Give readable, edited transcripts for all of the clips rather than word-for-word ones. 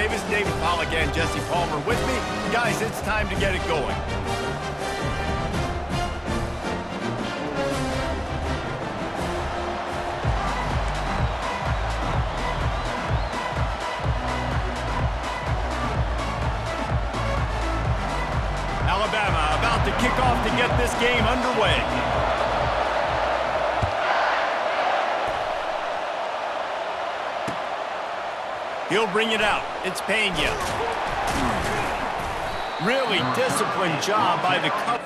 Davis, David Pollack, and Jesse Palmer with me. Guys, it's time to get it going. Alabama about to kick off to get this game underway. He'll bring it out. It's Pena. Really disciplined job by the cover.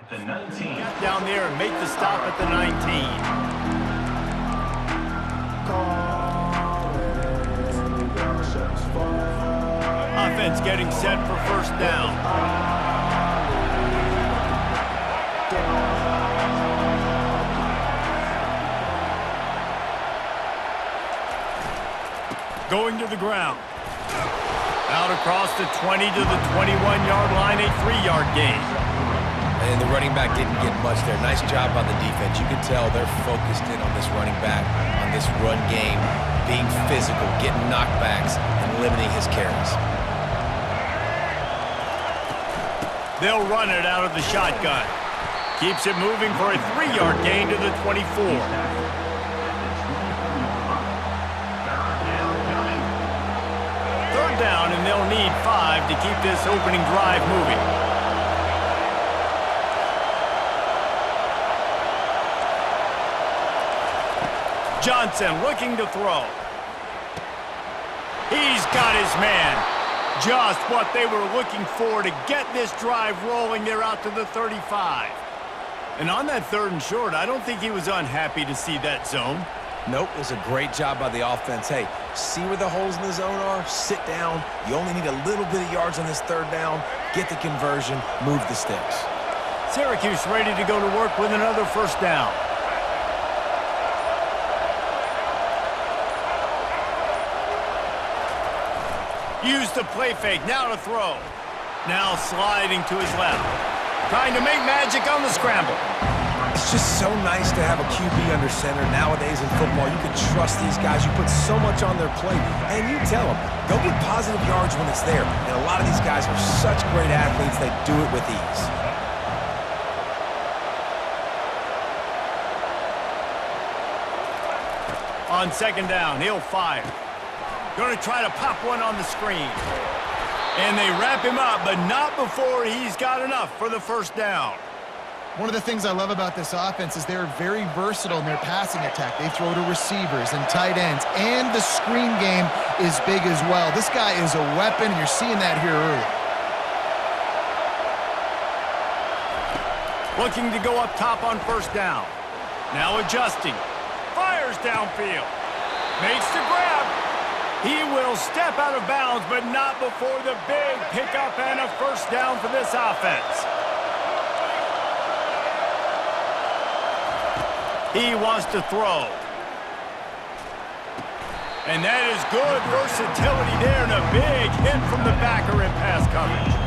The 19. Get down there and make the stop at the 19. Offense getting set for first down. Going to the ground. Out across the 20 to the 21-yard line, a 3-yard gain. And the running back didn't get much there. Nice job by the defense. You can tell they're focused in on this running back, on this run game, being physical, getting knockbacks, and limiting his carries. They'll run it out of the shotgun. Keeps it moving for a 3-yard gain to the 24. Third down, and they'll need 5 to keep this opening drive moving. Johnson looking to throw. He's got his man. Just what they were looking for to get this drive rolling. They're out to the 35. And on that 3rd and short, I don't think he was unhappy to see that zone. Nope, it was a great job by the offense. Hey, see where the holes in the zone are? Sit down. You only need a little bit of yards on this 3rd down. Get the conversion. Move the sticks. Syracuse ready to go to work with another first down. Use the play fake, now to throw. Now sliding to his left. Trying to make magic on the scramble. It's just so nice to have a QB under center. Nowadays in football, you can trust these guys. You put so much on their plate, and you tell them, go get positive yards when it's there. And a lot of these guys are such great athletes, they do it with ease. On 2nd down, he'll fire. Going to try to pop one on the screen. And they wrap him up, but not before he's got enough for the first down. One of the things I love about this offense is they're very versatile in their passing attack. They throw to receivers and tight ends, and the screen game is big as well. This guy is a weapon, and you're seeing that here early. Looking to go up top on first down. Now adjusting. Fires downfield. Makes the grab. He will step out of bounds, but not before the big pickup and a first down for this offense. He wants to throw. And that is good versatility there, and a big hit from the backer in pass coverage.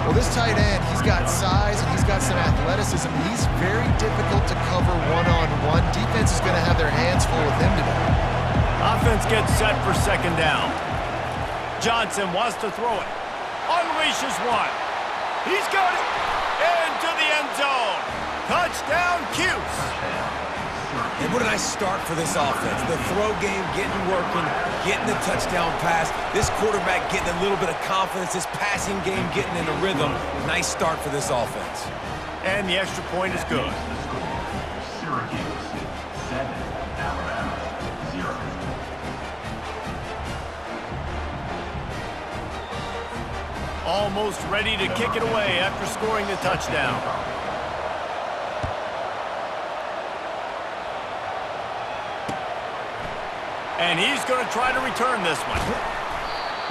Well, this tight end, he's got size and he's got some athleticism. He's very difficult to cover one-on-one. Defense is going to have their hands full with him today. Offense gets set for 2nd down. Johnson wants to throw it. Unleashes one. He's got it. Into the end zone. Touchdown, Cuse. And what a nice start for this offense. The throw game getting working, getting the touchdown pass. This quarterback getting a little bit of confidence. This passing game getting in a rhythm. Nice start for this offense. And the extra point is good. Syracuse 7, Alabama 0. Almost ready to kick it away after scoring the touchdown. And he's going to try to return this one.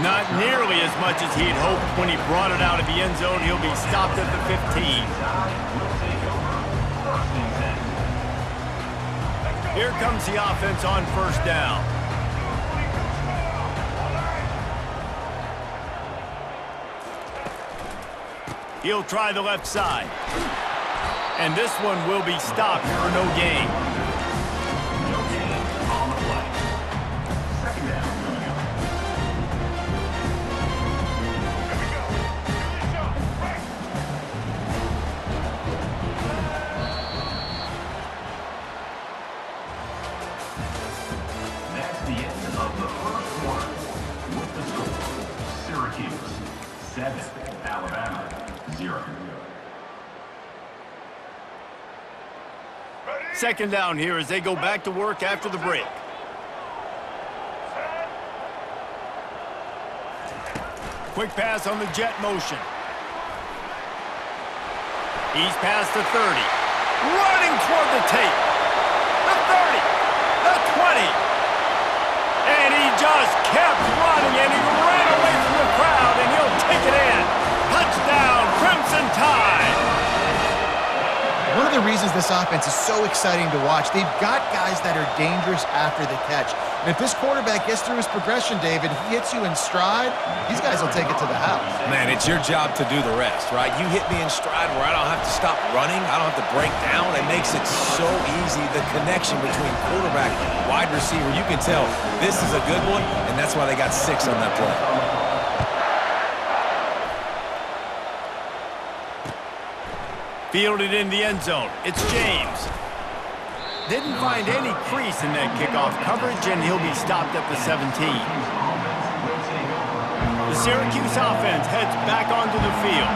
Not nearly as much as he'd hoped when he brought it out of the end zone. He'll be stopped at the 15. Here comes the offense on first down. He'll try the left side. And this one will be stopped for no gain. No gain on the play. Second down. That's the end of the first quarter. With the score, Syracuse 7, Alabama 0. Second down here as they go back to work after the break. Quick pass on the jet motion. He's past the 30. Running toward the tape. The 30. The 20. And he just kept running, and he ran away from the crowd, and he'll take it in. Touchdown, Crimson Tide. One of the reasons this offense is so exciting to watch, they've got guys that are dangerous after the catch. And if this quarterback gets through his progression, David, he hits you in stride, these guys will take it to the house. Man, it's your job to do the rest, right? You hit me in stride where I don't have to stop running. I don't have to break down. It makes it so easy. The connection between quarterback and wide receiver, you can tell this is a good one, and that's why they got 6 on that play. Fielded in the end zone. It's James. Didn't find any crease in that kickoff coverage, and he'll be stopped at the 17. The Syracuse offense heads back onto the field.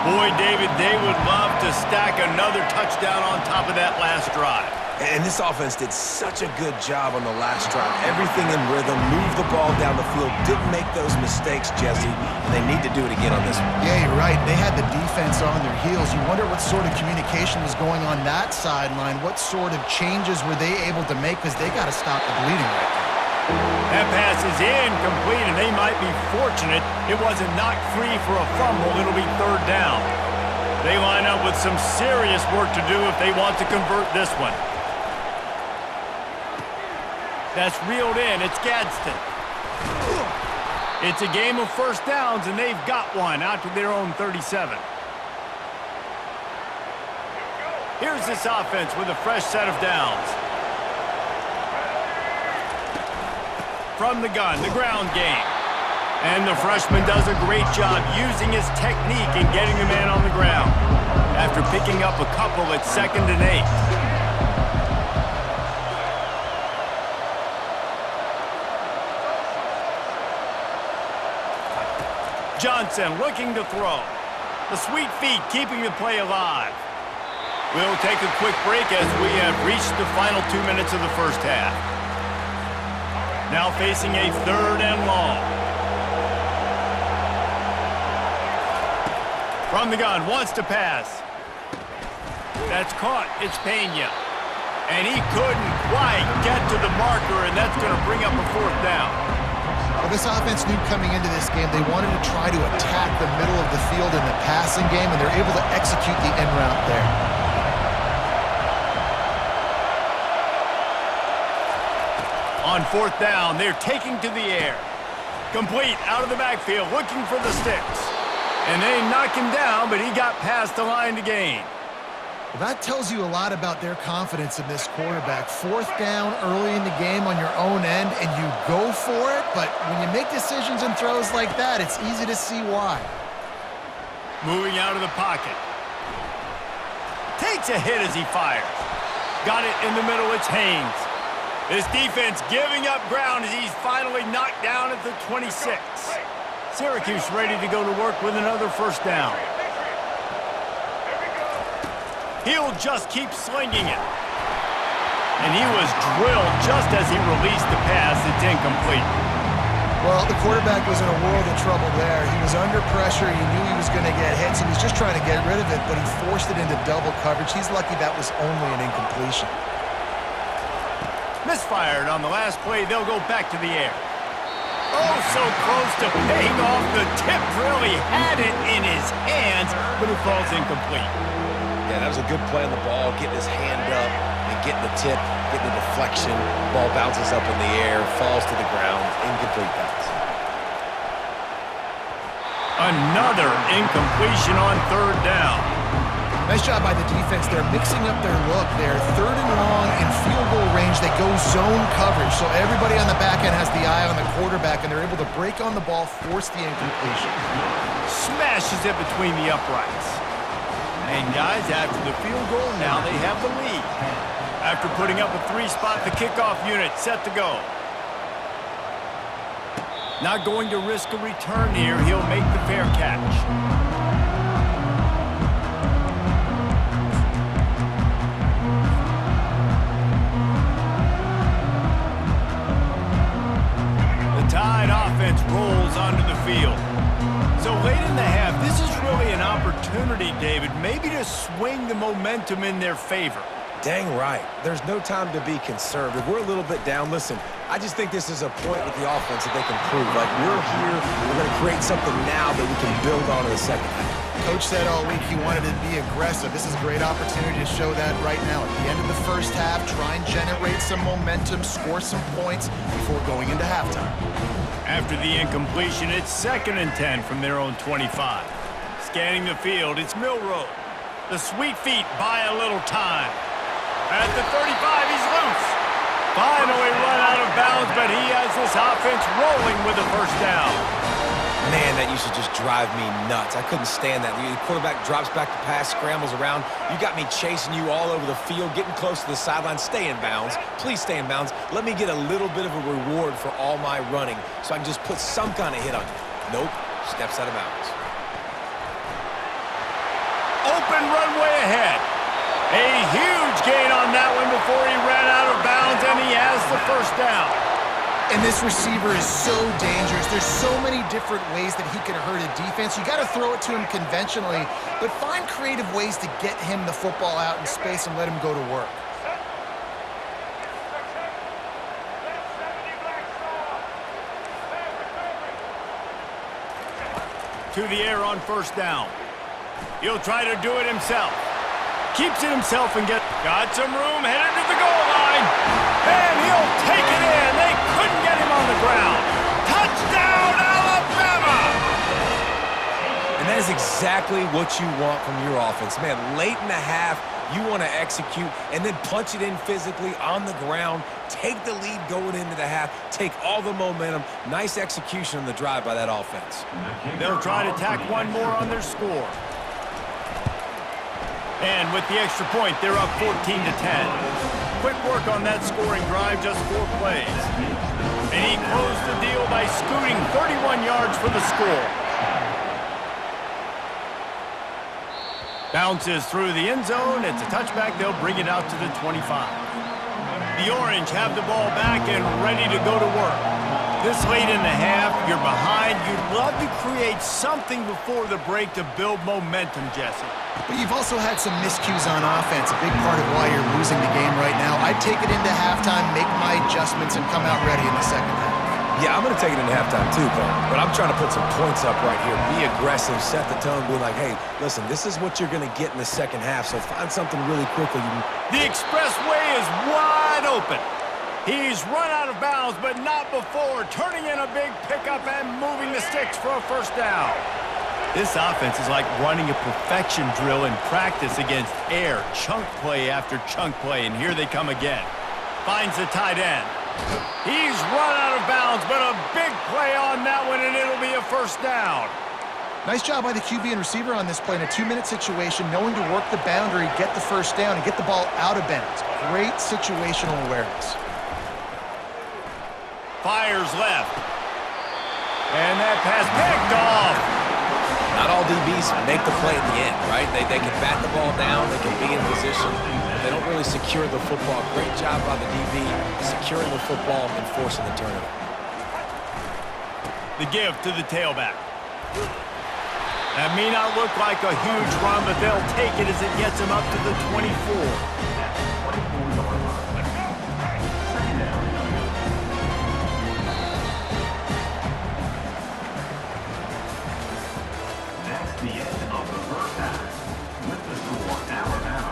Boy, David, they would love to stack another touchdown on top of that last drive. And this offense did such a good job on the last drive. Everything in rhythm, moved the ball down the field, didn't make those mistakes, Jesse, and they need to do it again on this one. Yeah, you're right. They had the defense on their heels. You wonder what sort of communication was going on that sideline. What sort of changes were they able to make, because they got to stop the bleeding right now. That pass is incomplete, and they might be fortunate it wasn't knocked free for a fumble. It'll be third down. They line up with some serious work to do if they want to convert this one. That's reeled in. It's Gadsden. It's a game of first downs, and they've got one out to their own 37. Here's this offense with a fresh set of downs. From the gun, the ground game. And the freshman does a great job using his technique and getting the man on the ground. After picking up a couple at 2nd and 8. Johnson looking to throw. The sweet feet keeping the play alive. We'll take a quick break as we have reached the final 2 minutes of the first half. Now facing a 3rd and long. From the gun, wants to pass. That's caught. It's Pena. And he couldn't quite get to the marker, and that's going to bring up a 4th down. Well, this offense knew coming into this game they wanted to try to attack the middle of the field in the passing game, and they're able to execute the end route there. On 4th down, they're taking to the air. Complete out of the backfield, looking for the sticks. And they knock him down, but he got past the line to gain. Well, that tells you a lot about their confidence in this quarterback. 4th down early in the game on your own end, and you go for it, but when you make decisions and throws like that, it's easy to see why. Moving out of the pocket. Takes a hit as he fires. got it in the middle. It's Haynes. This defense giving up ground as he's finally knocked down at the 26. Syracuse ready to go to work with another first down. He'll just keep slinging it. And he was drilled just as he released the pass. It's incomplete. Well, the quarterback was in a world of trouble there. He was under pressure. He knew he was going to get hit, so he was just trying to get rid of it, but he forced it into double coverage. He's lucky that was only an incompletion. Misfired on the last play. They'll go back to the air. Oh, so close to paying off the tip drill. He had it in his hands, but it falls incomplete. Yeah, that was a good play on the ball, getting his hand up and getting the tip, getting the deflection. Ball bounces up in the air, falls to the ground, incomplete pass. Another incompletion on third down. Nice job by the defense. They're mixing up their look there. Third and long in field goal range. They go zone coverage, so everybody on the back end has the eye on the quarterback, and they're able to break on the ball, force the incompletion. Smashes it between the uprights. And guys, after the field goal, now they have the lead. After putting up a 3-spot, the kickoff unit set to go. Not going to risk a return here. He'll make the fair catch. The Tide offense rolls onto the field. So late in the half, this is really an opportunity, David, maybe to swing the momentum in their favor. Dang right. There's no time to be conservative. We're a little bit down. Listen, I just think this is a point with the offense that they can prove. Like, we're here, we're going to create something now that we can build on in the second half. Coach said all week he wanted to be aggressive. This is a great opportunity to show that right now. At the end of the first half, try and generate some momentum, score some points before going into halftime. After the incompletion, it's 2nd and 10 from their own 25. Scanning the field, it's Milroe. The sweet feet buy a little time. At the 35, he's loose. Finally run out of bounds, but he has this offense rolling with a first down. Man, that used to just drive me nuts. I couldn't stand that. The quarterback drops back to pass, scrambles around. You got me chasing you all over the field, getting close to the sideline. Stay in bounds. Please stay in bounds. Let me get a little bit of a reward for all my running so I can just put some kind of hit on you. Nope. Steps out of bounds. Open runway ahead. A huge gain on that one before he ran out of bounds, and he has the first down. And this receiver is so dangerous. There's so many different ways that he can hurt a defense. You got to throw it to him conventionally, but find creative ways to get him the football out in space and let him go to work. To the air on first down. He'll try to do it himself. Keeps it himself and got some room, headed to the goal line. And he'll take it in. They couldn't get him on the ground. Touchdown, Alabama! And that is exactly what you want from your offense. Man, late in the half, you want to execute and then punch it in physically on the ground. Take the lead going into the half. Take all the momentum. Nice execution on the drive by that offense. They'll try to tack one more on their score. And with the extra point, they're up 14-10. Quick work on that scoring drive, just 4 plays. And he closed the deal by scooting 31 yards for the score. Bounces through the end zone. It's a touchback. They'll bring it out to the 25. The Orange have the ball back and ready to go to work. This late in the half, you're behind. You'd love to create something before the break to build momentum, Jesse. But you've also had some miscues on offense, a big part of why you're losing the game right now. I'd take it into halftime, make my adjustments, and come out ready in the second half. Yeah, I'm going to take it into halftime too, Paul. But I'm trying to put some points up right here. Be aggressive, set the tone, be like, hey, listen, this is what you're going to get in the second half, so find something really quickly. The expressway is wide open. He's run out of bounds, but not before turning in a big pickup and moving the sticks for a first down. This offense is like running a perfection drill in practice against air, chunk play after chunk play, and here they come again. Finds the tight end. He's run out of bounds, but a big play on that one, and it'll be a first down. Nice job by the QB and receiver on this play in a 2-minute situation, knowing to work the boundary, get the first down, and get the ball out of bounds. Great situational awareness. Fires left. And that pass picked off. Not all DBs make the play at the end, right? They can bat the ball down, they can be in position, but they don't really secure the football. Great job by the DB securing the football and forcing the turnover. The give to the tailback. That may not look like a huge run, but they'll take it as it gets them up to the 24. That's the end of the first half. With the score, Alabama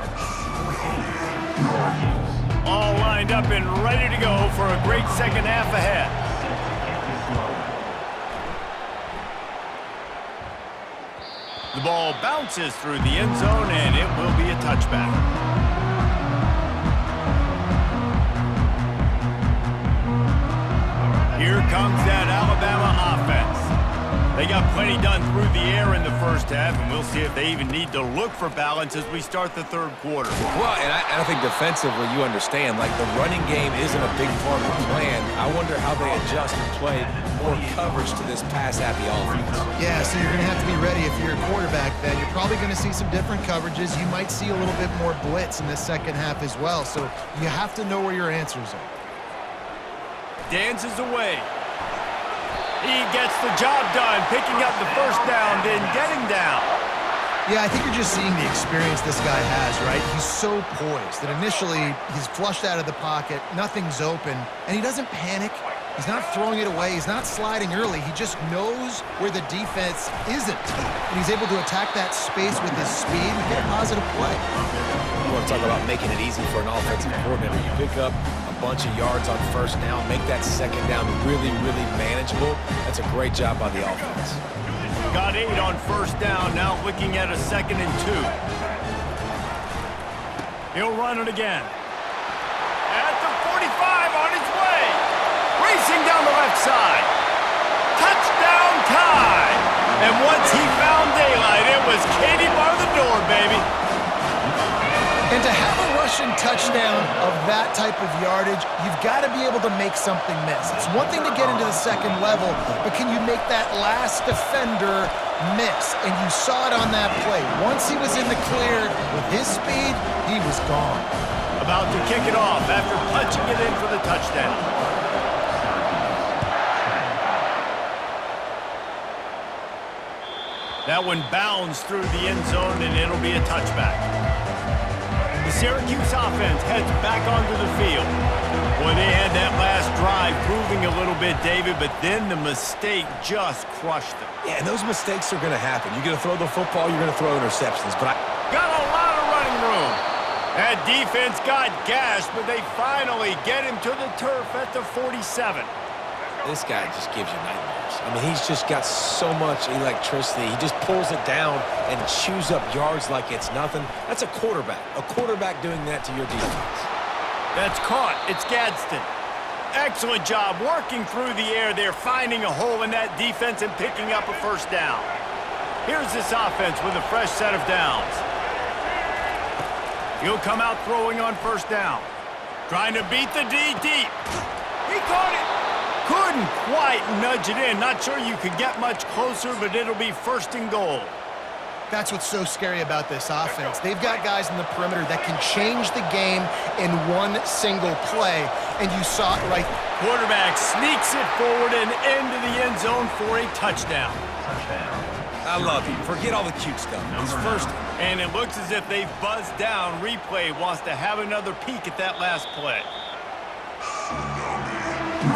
14, Syracuse. All lined up and ready to go for a great second half ahead. The ball bounces through the end zone, and it will be a touchback. Here comes that Alabama offense. They got plenty done through the air in the first half, and we'll see if they even need to look for balance as we start the third quarter. Well, and I think defensively you understand, like the running game isn't a big part of the plan. I wonder how they adjust and play more coverage to this pass-happy offense. Yeah, so you're going to have to be ready if you're a quarterback then. You're probably going to see some different coverages. You might see a little bit more blitz in the second half as well, so you have to know where your answers are. Dances away. He gets the job done, picking up the first down, then getting down. Yeah, I think you're just seeing the experience this guy has, right? He's so poised that initially he's flushed out of the pocket, nothing's open, and he doesn't panic. He's not throwing it away. He's not sliding early. He just knows where the defense isn't, and he's able to attack that space with his speed and get a positive play. You want to talk about making it easy for an offensive coordinator. You pick up a bunch of yards on first down, make that second down really, really manageable. That's a great job by the offense. Got 8 on first down, now looking at a 2nd and 2. He'll run it again. At the 45 on his way. Racing down the left side. Touchdown time. And once he found daylight, it was Katie bar the door, baby. And to have a rushing touchdown of that type of yardage, you've got to be able to make something miss. It's one thing to get into the second level, but can you make that last defender miss? And you saw it on that play. Once he was in the clear with his speed, he was gone. About to kick it off after punching it in for the touchdown. That one bounds through the end zone, and it'll be a touchback. The Syracuse offense heads back onto the field. Boy, they had that last drive moving a little bit, David, but then the mistake just crushed them. Yeah, and those mistakes are going to happen. You're going to throw the football, you're going to throw interceptions, but Got a lot of running room. That defense got gashed, but they finally get him to the turf at the 47. this guy just gives you nightmares. I mean, he's just got so much electricity. He just pulls it down and chews up yards like it's nothing. That's a quarterback. A quarterback doing that to your defense. That's caught. It's Gadsden. Excellent job working through the air there, finding a hole in that defense and picking up a first down. Here's this offense with a fresh set of downs. He'll come out throwing on first down. Trying to beat the D deep. He caught it. Couldn't quite nudge it in. Not sure you could get much closer, but it'll be first and goal. That's what's so scary about this offense. They've got guys in the perimeter that can change the game in one single play, and you saw it right. Quarterback sneaks it forward and into the end zone for a touchdown. I love him. Forget all the cute stuff. He's first. And it looks as if they've buzzed down. Replay wants to have another peek at that last play.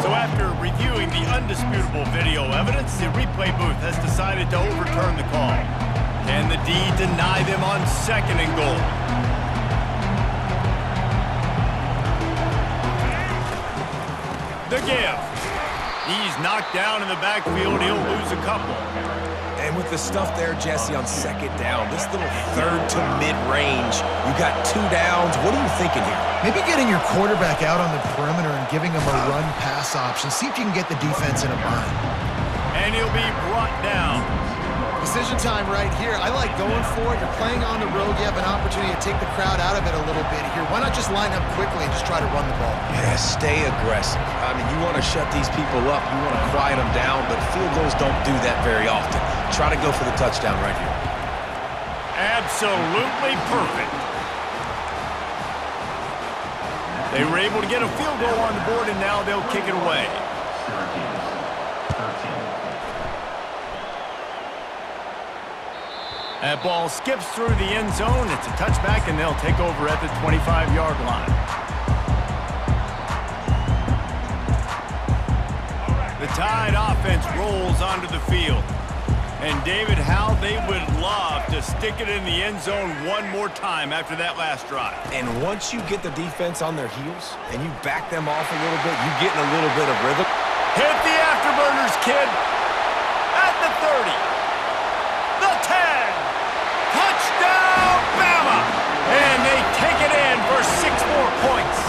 So after reviewing the undisputable video evidence, the replay booth has decided to overturn the call. Can the D deny them on second and goal? The give. He's knocked down in the backfield. He'll lose a couple. And with the stuff there, Jesse, on second down, this little third to mid-range, you got 2 downs. What are you thinking here? Maybe getting your quarterback out on the perimeter and giving him a run-pass option. See if you can get the defense in a bind. And he'll be brought down. Decision time right here. I like going for it. You're playing on the road. You have an opportunity to take the crowd out of it a little bit here. Why not just line up quickly and just try to run the ball? Yeah, stay aggressive. I mean, you want to shut these people up. You want to quiet them down, but field goals don't do that very often. Try to go for the touchdown right here. Absolutely perfect. They were able to get a field goal on the board, and now they'll kick it away. Syracuse, 13. That ball skips through the end zone. It's a touchback, and they'll take over at the 25-yard line. The Tide offense rolls onto the field. And, David, how they would love to stick it in the end zone one more time after that last drive. And once you get the defense on their heels and you back them off a little bit, you get in a little bit of rhythm. Hit the afterburners, kid. At the 30. The 10. Touchdown, Bama! And they take it in for 6 more points.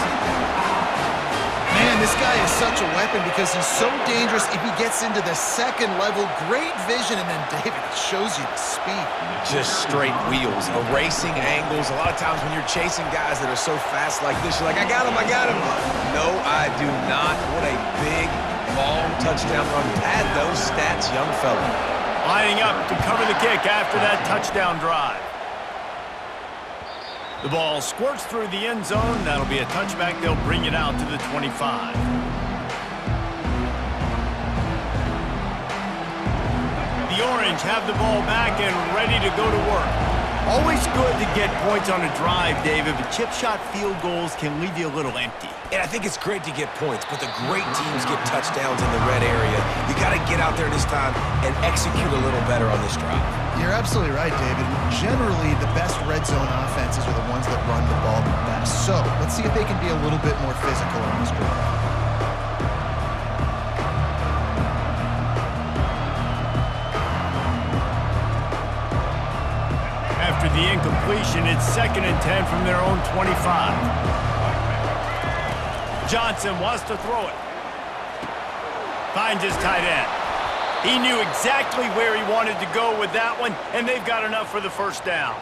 Man, this guy is such a weapon because he's so dangerous if he gets into the second level. Great vision, and then David shows you the speed. Just straight wheels, erasing angles. A lot of times when you're chasing guys that are so fast like this, you're like, I got him, I got him. No, I do not. What a big, long touchdown run. Pad those stats, young fella. Lining up to cover the kick after that touchdown drive. The ball squirts through the end zone. That'll be a touchback. They'll bring it out to the 25. The Orange have the ball back and ready to go to work. Always good to get points on a drive, David, but chip shot field goals can leave you a little empty. And I think it's great to get points, but the great teams get touchdowns in the red area. You got to get out there this time and execute a little better on this drive. You're absolutely right, David. Generally, the best red zone offenses are the ones that run the ball the best. So let's see if they can be a little bit more physical on this drive. After the incompletion, it's 2nd and 10 from their own 25. Johnson wants to throw it. Finds his tight end. He knew exactly where he wanted to go with that one, and they've got enough for the first down.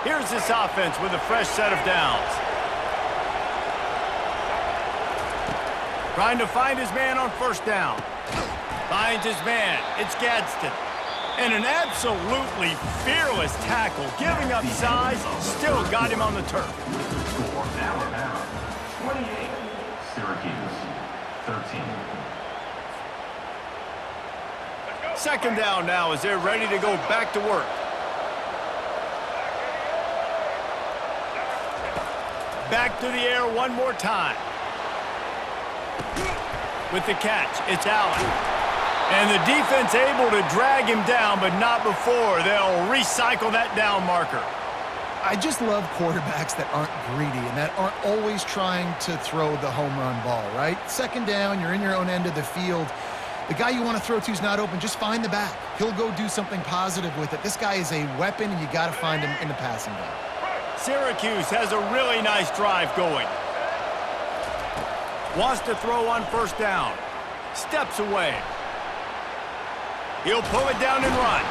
Here's this offense with a fresh set of downs. Trying to find his man on first down. Finds his man. It's Gadsden. And an absolutely fearless tackle. Giving up size, still got him on the turf. Score, Alabama, 28. Syracuse, 13. 2nd down now as they're ready to go back to work. Back to the air one more time. With the catch, it's Allen. And the defense able to drag him down, but not before. They'll recycle that down marker. I just love quarterbacks that aren't greedy and that aren't always trying to throw the home run ball, right? 2nd down, you're in your own end of the field. The guy you want to throw to is not open. Just find the back. He'll go do something positive with it. This guy is a weapon, and you got to find him in the passing game. Syracuse has a really nice drive going. Wants to throw on first down. Steps away. He'll pull it down and run.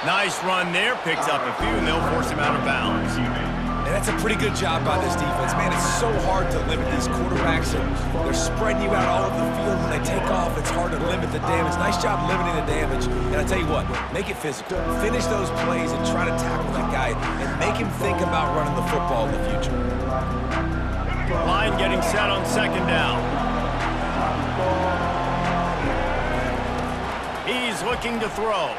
Nice run there. Picks up a few, and they'll force him out of bounds. And that's a pretty good job by this defense. Man, it's so hard to limit these quarterbacks, and they're spreading you out all over the field. When they take off, it's hard to limit the damage. Nice job limiting the damage. And I tell you what, make it physical. Finish those plays and try to tackle that guy and make him think about running the football in the future. Line getting set on 2nd down. He's looking to throw.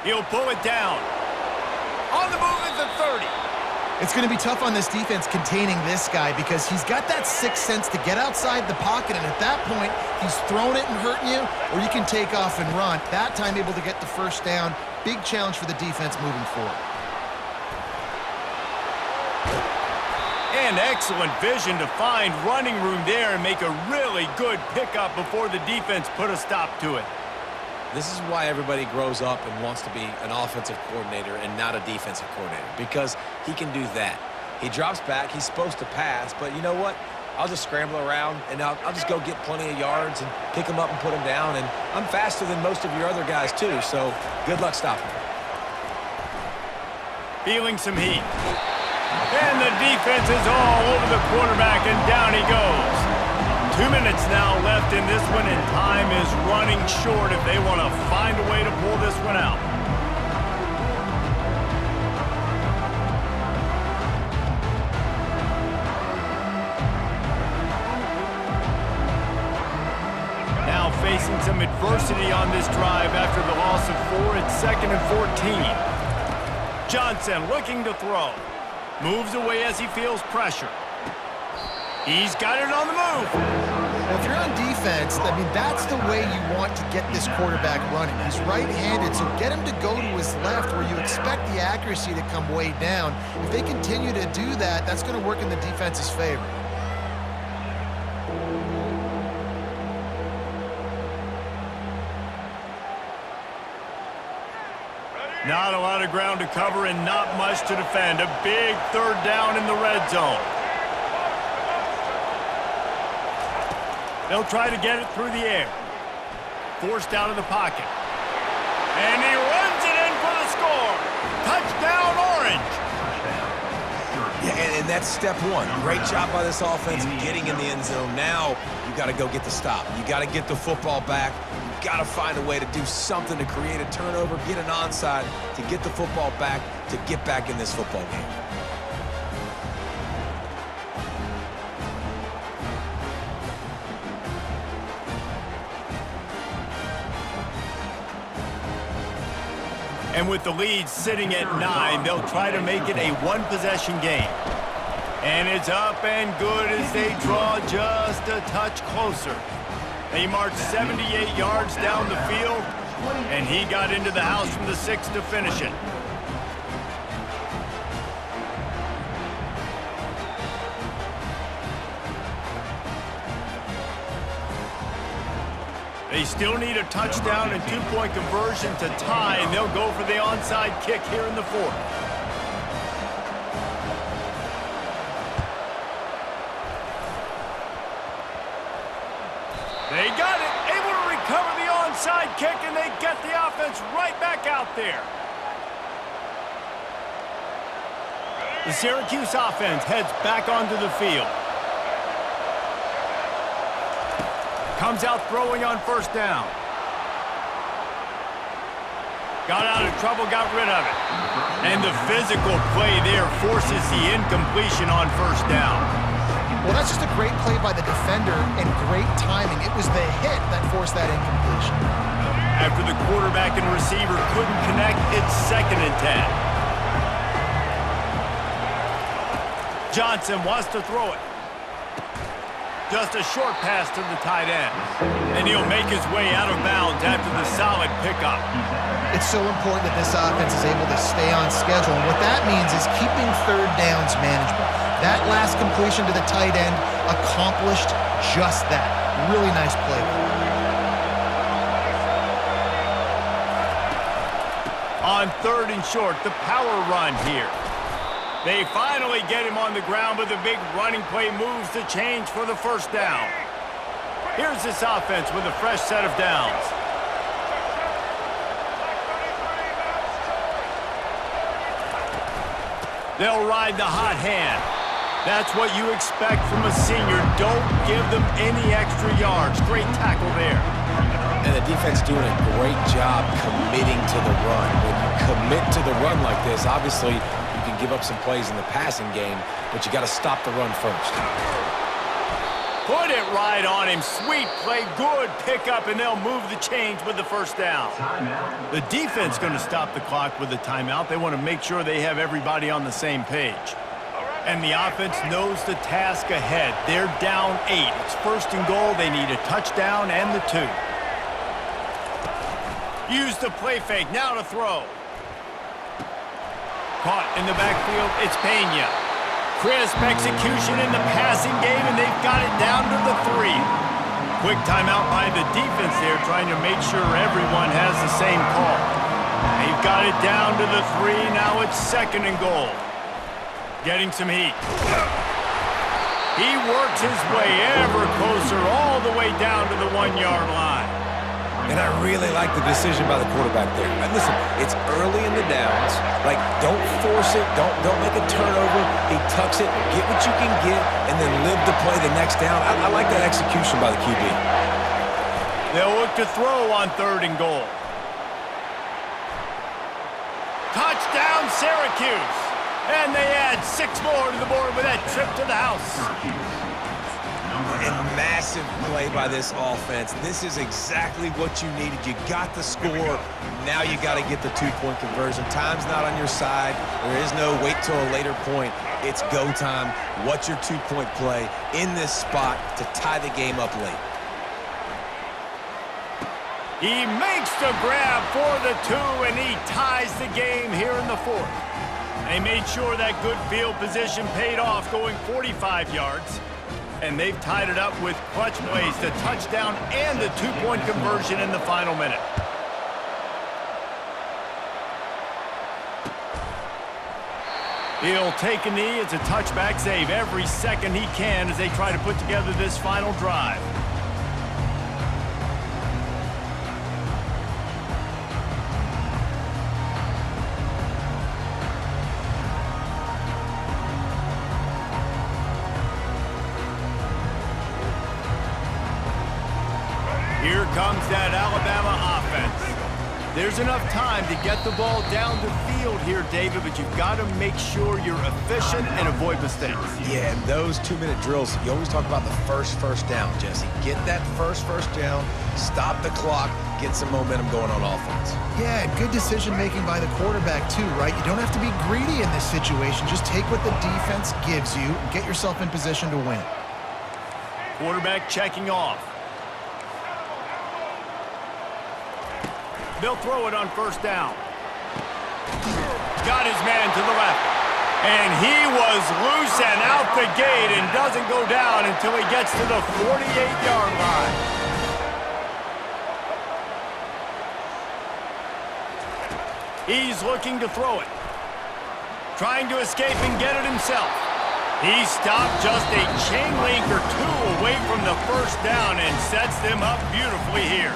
He'll pull it down. On the move at the 30. It's going to be tough on this defense containing this guy because he's got that sixth sense to get outside the pocket, and at that point, he's throwing it and hurting you, or you can take off and run. That time able to get the first down. Big challenge for the defense moving forward. And excellent vision to find running room there and make a really good pickup before the defense put a stop to it. This is why everybody grows up and wants to be an offensive coordinator and not a defensive coordinator, because he can do that. He drops back. He's supposed to pass, but you know what? I'll just scramble around, and I'll just go get plenty of yards and pick him up and put him down. And I'm faster than most of your other guys, too, so good luck stopping me. Feeling some heat. And the defense is all over the quarterback, and down he goes. 2 minutes now left in this one, and time is running short if they want to find a way to pull this one out. Now facing some adversity on this drive after the loss of 4. It's 2nd and 14. Johnson looking to throw. Moves away as he feels pressure. He's got it on the move. Well, if you're on defense, I mean, that's the way you want to get this quarterback running. He's right-handed, so get him to go to his left where you expect the accuracy to come way down. If they continue to do that, that's going to work in the defense's favor. Not a lot of ground to cover and not much to defend. A big 3rd down in the red zone. They'll try to get it through the air. Forced out of the pocket. And he runs it in for the score. Touchdown, Orange. Yeah, and that's step one. Great job by this offense getting in the end zone. Now you got to go get the stop. You got to get the football back. You got to find a way to do something to create a turnover, get an onside, to get the football back, to get back in this football game. And with the lead sitting at 9, they'll try to make it a one-possession game. And it's up and good as they draw just a touch closer. They marched 78 yards down the field, and he got into the house from the 6 to finish it. They still need a touchdown and 2-point conversion to tie, and they'll go for the onside kick here in the 4th. They got it, able to recover the onside kick, and they get the offense right back out there. The Syracuse offense heads back onto the field. Comes out throwing on 1st down. Got out of trouble, got rid of it. And the physical play there forces the incompletion on 1st down. Well, that's just a great play by the defender and great timing. It was the hit that forced that incompletion. After the quarterback and receiver couldn't connect, it's 2nd and 10. Johnson wants to throw it. Just a short pass to the tight end. And he'll make his way out of bounds after the solid pickup. It's so important that this offense is able to stay on schedule. And what that means is keeping 3rd downs manageable. That last completion to the tight end accomplished just that. Really nice play. On 3rd and short, the power run here. They finally get him on the ground, but the big running play moves the change for the 1st down. Here's this offense with a fresh set of downs. They'll ride the hot hand. That's what you expect from a senior. Don't give them any extra yards. Great tackle there. And the defense doing a great job committing to the run. When you commit to the run like this, obviously you can give up some plays in the passing game, but you got to stop the run first. Put it right on him. Sweet play, good pickup, and they'll move the chains with the 1st down. The defense going to stop the clock with a timeout. They want to make sure they have everybody on the same page. And the offense knows the task ahead. They're down 8. It's 1st and goal. They need a touchdown and the 2. Use the play fake. Now to throw. Caught in the backfield. It's Pena. Crisp execution in the passing game, and they've got it down to the 3. Quick timeout by the defense there, trying to make sure everyone has the same call. They've got it down to the 3. Now it's 2nd and goal. Getting some heat. He works his way ever closer all the way down to the 1-yard line. And I really like the decision by the quarterback there. And listen, it's early in the downs. Like, don't force it. Don't make a turnover. He tucks it, get what you can get, and then live to play the next down. I like that execution by the QB. They'll look to throw on 3rd and goal. Touchdown, Syracuse. And they add 6 more to the board with that trip to the house. And massive play by this offense. This is exactly what you needed. You got the score. Now you got to get the 2-point conversion. Time's not on your side. There is no wait till a later point. It's go time. What's your 2-point play in this spot to tie the game up late? He makes the grab for the 2, and he ties the game here in the 4th. They made sure that good field position paid off, going 45 yards. And they've tied it up with clutch plays, the touchdown and the 2-point conversion in the final minute. He'll take a knee. It's a touchback save every second he can as they try to put together this final drive. Here comes that Alabama offense. There's enough time to get the ball down the field here, David, but you've got to make sure you're efficient and avoid mistakes. Yeah, and those 2-minute drills, you always talk about the first down, Jesse. Get that first down, stop the clock, get some momentum going on offense. Yeah, good decision-making by the quarterback, too, right? You don't have to be greedy in this situation. Just take what the defense gives you and get yourself in position to win. Quarterback checking off. They'll throw it on 1st down. Got his man to the left. And he was loose and out the gate and doesn't go down until he gets to the 48-yard line. He's looking to throw it. Trying to escape and get it himself. He stopped just a chain link or 2 away from the 1st down and sets them up beautifully here.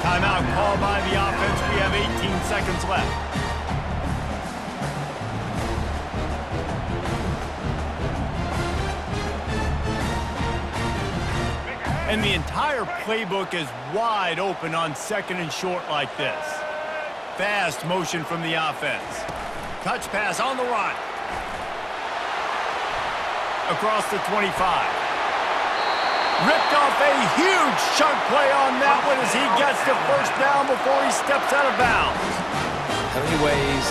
Timeout called by the offense. We have 18 seconds left. And the entire playbook is wide open on 2nd and short like this. Fast motion from the offense. Touch pass on the run. Across the 25. Ripped off a huge chunk play on that one as he gets the 1st down before he steps out of bounds. How many ways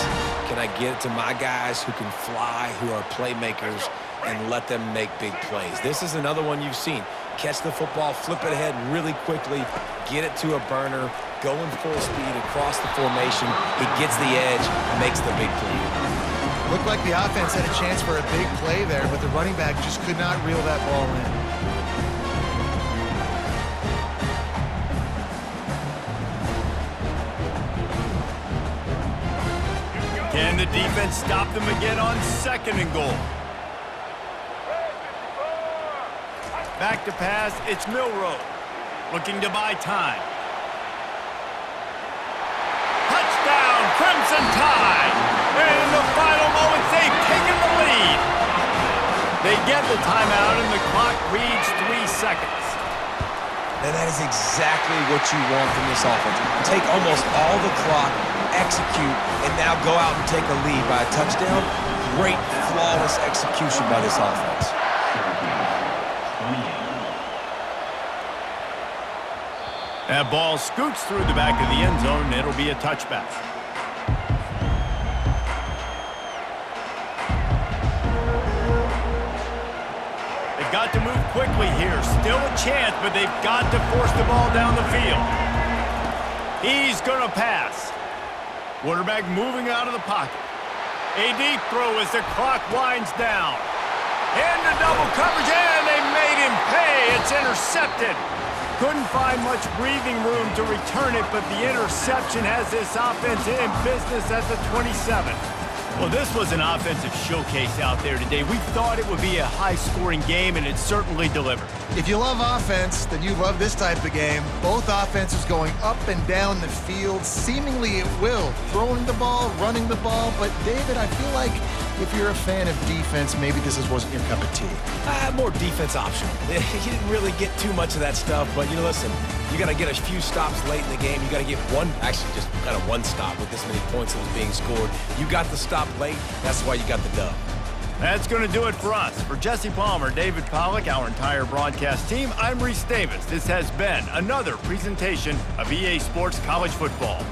can I get it to my guys who can fly, who are playmakers, and let them make big plays? This is another one you've seen. Catch the football, flip it ahead really quickly, get it to a burner, go in full speed across the formation. He gets the edge, makes the big play. Looked like the offense had a chance for a big play there, but the running back just could not reel that ball in. Can the defense stop them again on 2nd and goal? Back to pass, it's Milroe. Looking to buy time. Touchdown, Crimson Tide! And in the final moments, they've taken the lead. They get the timeout, and the clock reads 3 seconds. And that is exactly what you want from this offense. Take almost all the clock, execute, and now go out and take a lead by a touchdown. Great, flawless execution by this offense. That ball scoots through the back of the end zone, and it'll be a touchback. They've got to move quickly here. Still a chance, but they've got to force the ball down the field. He's going to pass. Quarterback moving out of the pocket. A deep throw as the clock winds down. Into double coverage, and they made him pay. It's intercepted. Couldn't find much breathing room to return it, but the interception has this offense in business at the 27. Well, this was an offensive showcase out there today. We thought it would be a high-scoring game, and it certainly delivered. If you love offense, then you love this type of game. Both offenses going up and down the field, seemingly at will, throwing the ball, running the ball. But, David, I feel like if you're a fan of defense, maybe this wasn't your cup of tea. More defense optional. He didn't really get too much of that stuff, but, listen, you got to get a few stops late in the game. You got to get just kind of one stop with this many points that was being scored. You got the stop late. That's why you got the dub. That's going to do it for us. For Jesse Palmer, David Pollack, our entire broadcast team, I'm Reese Davis. This has been another presentation of EA Sports College Football.